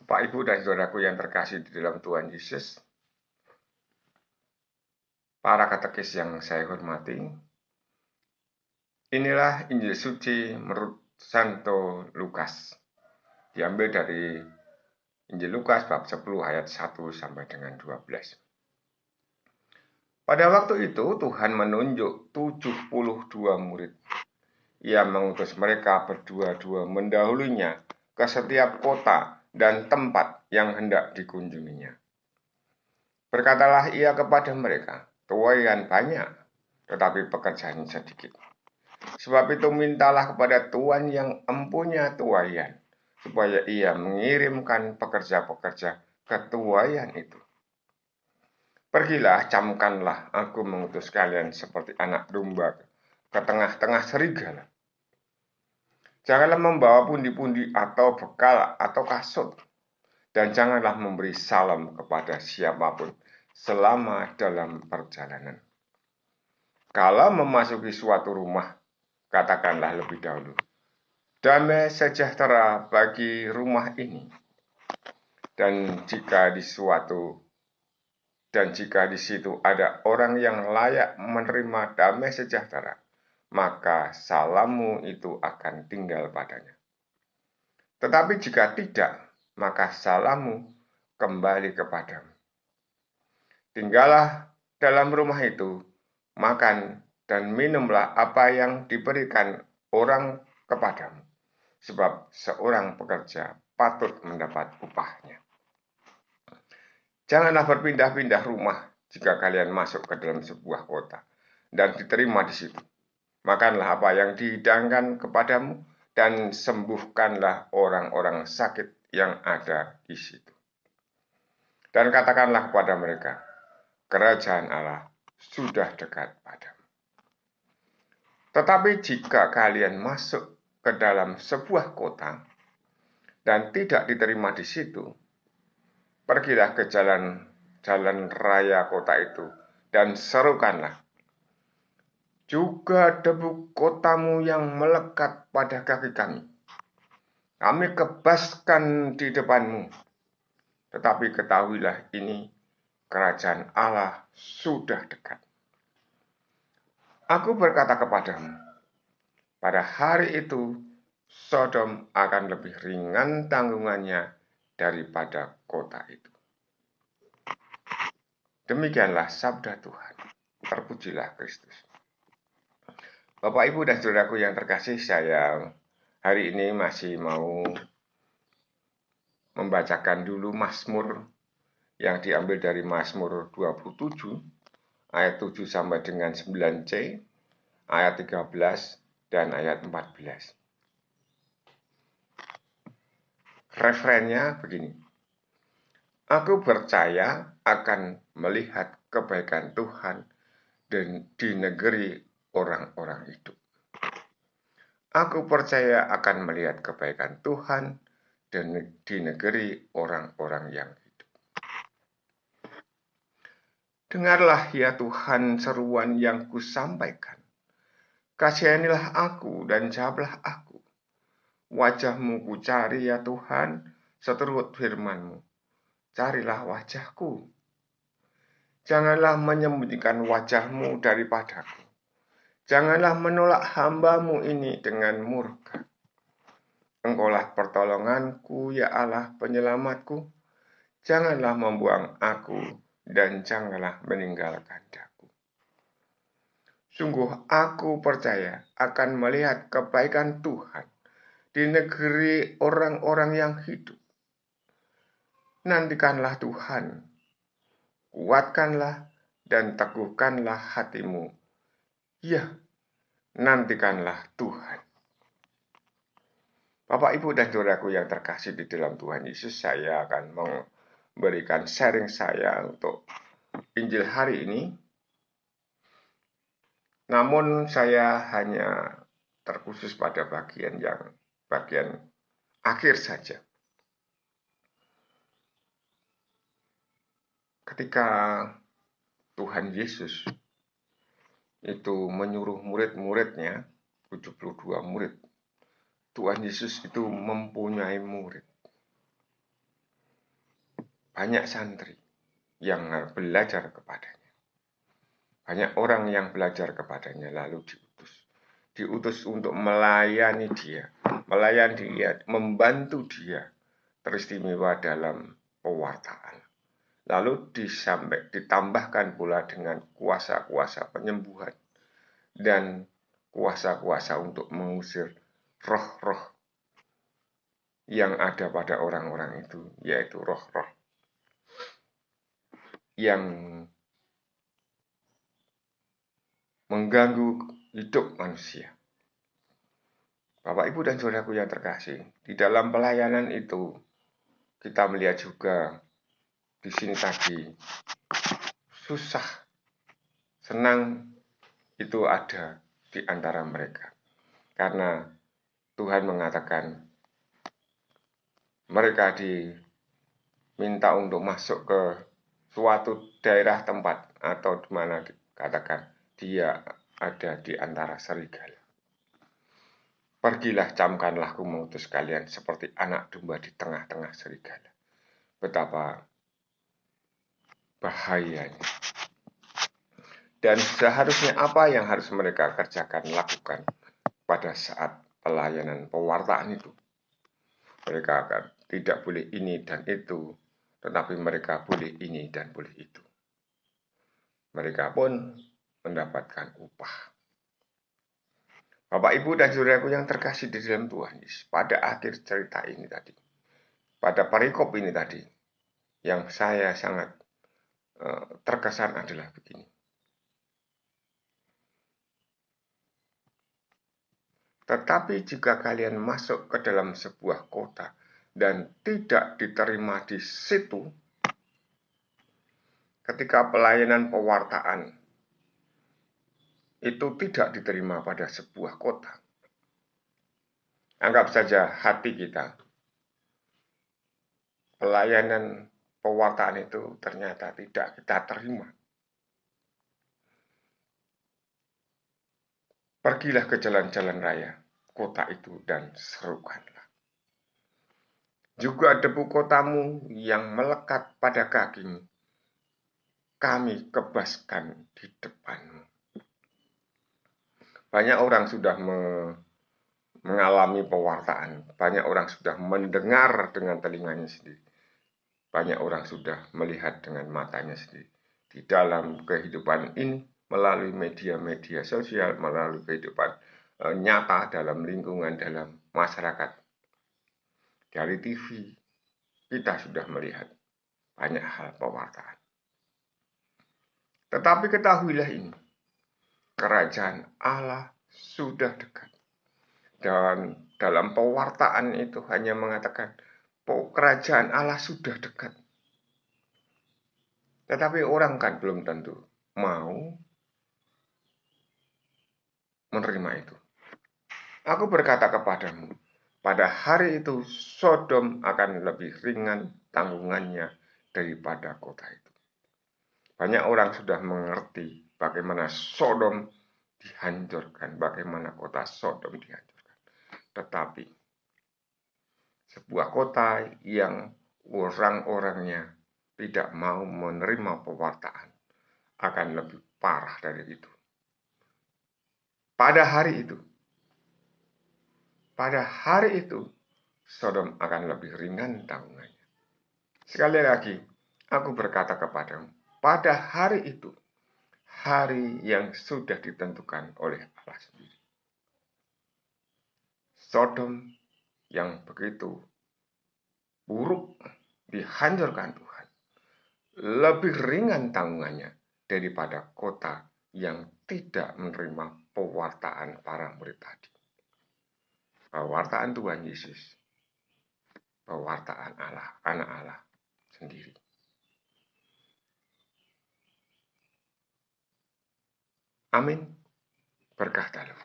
Bapak, Ibu, dan saudaraku yang terkasih di dalam Tuhan Yesus, para katekis yang saya hormati, inilah Injil Suci menurut Santo Lukas. Diambil dari Injil Lukas bab 10 ayat 1 sampai dengan 12. Pada waktu itu Tuhan menunjuk 72 murid. Ia mengutus mereka berdua-dua mendahulunya ke setiap kota dan tempat yang hendak dikunjunginya. Berkatalah ia kepada mereka, tuaian banyak, tetapi pekerjaan sedikit. Sebab itu mintalah kepada Tuhan yang empunya tuaian, supaya ia mengirimkan pekerja-pekerja ke tuaian itu. Pergilah, camkanlah, aku mengutus kalian seperti anak domba ke tengah-tengah serigala. Janganlah membawa pundi-pundi atau bekal atau kasut, dan janganlah memberi salam kepada siapapun selama dalam perjalanan. Kalau memasuki suatu rumah, katakanlah lebih dahulu, damai sejahtera bagi rumah ini. Dan jika di situ ada orang yang layak menerima damai sejahtera, maka salammu itu akan tinggal padanya. Tetapi jika tidak, maka salammu kembali kepadamu. Tinggallah dalam rumah itu, makan dan minumlah apa yang diberikan orang kepadamu, sebab seorang pekerja patut mendapat upahnya. Janganlah berpindah-pindah rumah jika kalian masuk ke dalam sebuah kota dan diterima di situ. Makanlah apa yang dihidangkan kepadamu dan sembuhkanlah orang-orang sakit yang ada di situ. Dan katakanlah kepada mereka, kerajaan Allah sudah dekat padamu. Tetapi jika kalian masuk ke dalam sebuah kota dan tidak diterima di situ, pergilah ke jalan raya kota itu dan serukanlah, juga debu kotamu yang melekat pada kaki kami. Kami kebaskan di depanmu. Tetapi ketahuilah ini, kerajaan Allah sudah dekat. Aku berkata kepadamu, pada hari itu Sodom akan lebih ringan tanggungannya daripada kota itu. Demikianlah sabda Tuhan. Terpujilah Kristus. Bapak, Ibu, dan saudaraku yang terkasih, saya hari ini masih mau membacakan dulu Mazmur yang diambil dari Mazmur 27 ayat 7 sampai dengan 9c, ayat 13 dan ayat 14. Referennya begini. Aku percaya akan melihat kebaikan Tuhan dan di negeri orang-orang hidup. Aku percaya akan melihat kebaikan Tuhan dan di negeri orang-orang yang hidup. Dengarlah ya Tuhan seruan yang kusampaikan. Kasihanilah aku dan jawablah aku. Wajah-Mu kucari ya Tuhan, seturut firman-Mu. Carilah wajahku. Janganlah menyembunyikan wajah-Mu daripadaku. Janganlah menolak hamba-Mu ini dengan murka. Engkaulah pertolonganku, ya Allah penyelamatku. Janganlah membuang aku dan janganlah meninggalkan daku. Sungguh aku percaya akan melihat kebaikan Tuhan di negeri orang-orang yang hidup. Nantikanlah Tuhan, kuatkanlah dan teguhkanlah hatimu. Ya, nantikanlah Tuhan. Bapak, Ibu, dan saudaraku yang terkasih di dalam Tuhan Yesus, saya akan memberikan sharing saya untuk Injil hari ini. Namun saya hanya terkhusus pada bagian akhir saja. Ketika Tuhan Yesus itu menyuruh murid-muridnya, 72 murid. Tuhan Yesus itu mempunyai murid. banyak santri yang belajar kepadanya. Banyak orang yang belajar kepadanya lalu diutus. Diutus untuk melayani dia, membantu dia teristimewa dalam pewartaan. Lalu ditambahkan pula dengan kuasa-kuasa penyembuhan dan kuasa-kuasa untuk mengusir roh-roh yang ada pada orang-orang itu, yaitu roh-roh yang mengganggu hidup manusia. Bapak, Ibu, dan saudaraku yang terkasih, di dalam pelayanan itu kita melihat juga di sini tadi susah, senang itu ada di antara mereka. Karena Tuhan mengatakan mereka diminta untuk masuk ke suatu daerah tempat atau di mana dikatakan dia ada di antara serigala. Pergilah, camkanlah, ku mengutus kalian seperti anak domba di tengah-tengah serigala. Betapa bahayanya. Dan seharusnya apa yang harus mereka kerjakan, lakukan pada saat pelayanan pewartaan itu. Mereka akan tidak boleh ini dan itu, tetapi mereka boleh ini dan boleh itu. Mereka pun mendapatkan upah. Bapak, Ibu, dan saudaraku yang terkasih di dalam Tuhan Yesus, pada akhir cerita ini tadi, pada perikop ini tadi, yang saya sangat terkesan adalah begini. Tetapi jika kalian masuk ke dalam sebuah kota dan tidak diterima di situ, ketika pelayanan pewartaan itu tidak diterima pada sebuah kota, anggap saja hati kita, pelayanan pewartaan itu ternyata tidak kita terima. Pergilah ke jalan-jalan raya kota itu dan serukanlah. Juga debu kotamu yang melekat pada kakimu, kami kebaskan di depanmu. Banyak orang sudah mengalami pewartaan. Banyak orang sudah mendengar dengan telinganya sendiri. Banyak orang sudah melihat dengan matanya sendiri. Di dalam kehidupan ini, melalui media-media sosial, melalui kehidupan nyata dalam lingkungan, dalam masyarakat. Dari TV, kita sudah melihat banyak hal pewartaan. Tetapi ketahuilah ini, kerajaan Allah sudah dekat. Dan dalam pewartaan itu hanya mengatakan, kerajaan Allah sudah dekat. Tetapi orang kan belum tentu mau menerima itu. Aku berkata kepadamu, pada hari itu Sodom akan lebih ringan tanggungannya daripada kota itu. Banyak orang sudah mengerti bagaimana Sodom dihancurkan, bagaimana kota Sodom dihancurkan. Tetapi sebuah kota yang orang-orangnya tidak mau menerima pewartaan akan lebih parah dari itu. Pada hari itu, Sodom akan lebih ringan tanggungannya. Sekali lagi, aku berkata kepadamu, pada hari itu, hari yang sudah ditentukan oleh Allah sendiri. Sodom yang begitu buruk dihancurkan Tuhan, lebih ringan tanggungannya daripada kota yang tidak menerima pewartaan para murid tadi. Pewartaan Tuhan Yesus, pewartaan Allah, anak Allah sendiri. Amin. Berkah dalam.